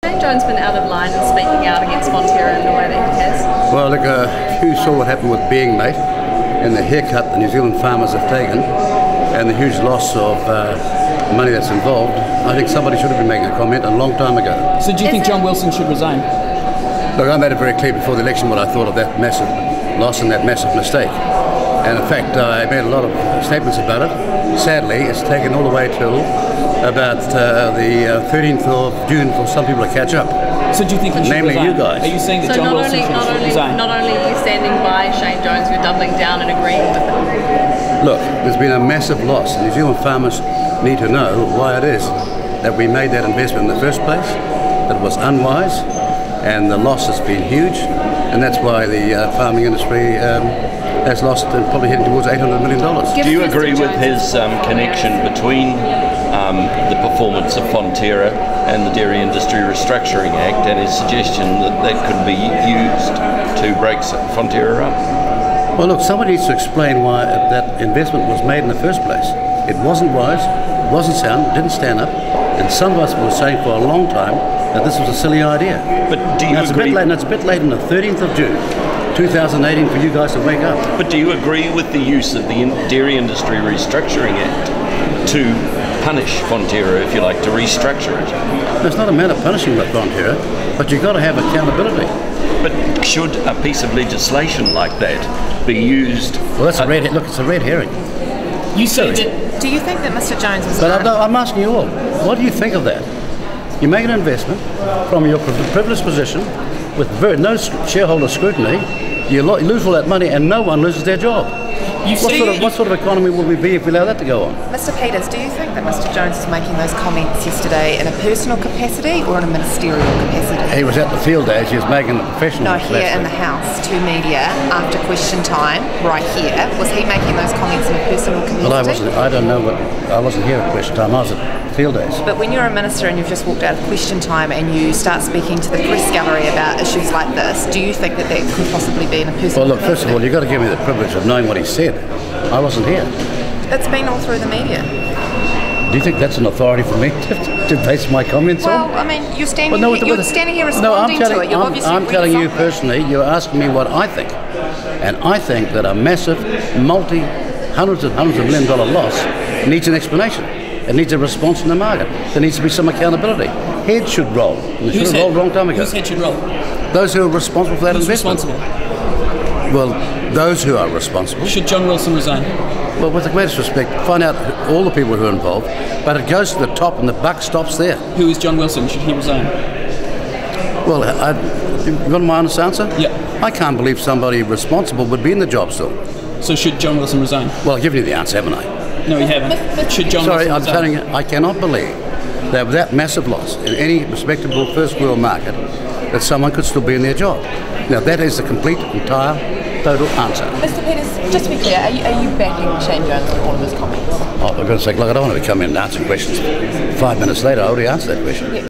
Shane Jones been out of line and speaking out against Fonterra in the way that he has? Well, look, if you saw what happened with Beingmate and the haircut the New Zealand farmers have taken and the huge loss of money that's involved, I think somebody should have been making a comment a long time ago. So do you think John Wilson should resign? Look, I made it very clear before the election what I thought of that massive loss and that massive mistake. And in fact, I made a lot of statements about it. Sadly, it's taken all the way till about the 13th of June for some people to catch up. So do you think he should namely resign? You guys? Are you saying that So John Wilson should resign? Not only are you standing by Shane Jones, you're doubling down and agreeing with him. Look, there's been a massive loss. New Zealand farmers need to know why it is that we made that investment in the first place. It was unwise, and the loss has been huge, and that's why the farming industry has lost and probably heading towards $800 million. Do you agree with his connection between the performance of Fonterra and the Dairy Industry Restructuring Act, and his suggestion that that could be used to break Fonterra up? Well, look, somebody needs to explain why that investment was made in the first place. It wasn't wise, it wasn't sound, it didn't stand up, and some of us were saying for a long time that this was a silly idea. But do you agree? It's a bit late on the 13th of June. 2018 for you guys to wake up. But do you agree with the use of the Dairy Industry Restructuring Act to punish Fonterra, if you like, to restructure it? It's not a matter of punishing Fonterra, but you've got to have accountability. But should a piece of legislation like that be used? Well, that's it's a red herring. You say that. Do you think that Mr. Jones was? But I'm asking you all, what do you think of that? You make an investment from your privileged position with no shareholder scrutiny. You lose all that money and no one loses their job. What sort of economy will we be if we allow that to go on? Mr. Peters, do you think that Mr. Jones is making those comments yesterday in a personal capacity or in a ministerial capacity? He was at the field days, he was making a professional No, here in the House to media after question time, right here. Was he making those comments in a personal capacity? Well, I wasn't here at question time, I was at field days. But when you're a minister and you've just walked out of question time and you start speaking to the press gallery about issues like this, do you think that that could possibly be in a personal Well, look, first of all, you've got to give me the privilege of knowing what he said. I wasn't here. It's been all through the media. Do you think that's an authority for me to base my comments on? Well, I mean, you're standing here responding to it. I'm telling you personally, you're asking me what I think. And I think that a massive, hundreds of $1 million loss needs an explanation. It needs a response from the market. There needs to be some accountability. Heads should roll. They should have rolled a long time ago. Whose head should roll? Those who are responsible for that investment. Who's responsible? Well, those who are responsible. Should John Wilson resign? Well, with the greatest respect, find out all the people who are involved, but it goes to the top and the buck stops there. Who is John Wilson? Should he resign? Well, you want my honest answer? Yeah. I can't believe somebody responsible would be in the job still. So should John Wilson resign? Well, I've given you the answer, haven't I? No, you haven't. Should John Sorry, Wilson I'm resign? telling you, I cannot believe that with that massive loss in any respectable first world market, that someone could still be in their job. Now, that is the complete, entire, total answer. Mr. Peters, just to be clear, are you backing Shane Jones in all of his comments? Oh, for goodness sake, look, I don't want to come in and answer questions. 5 minutes later, I already answered that question. Yeah.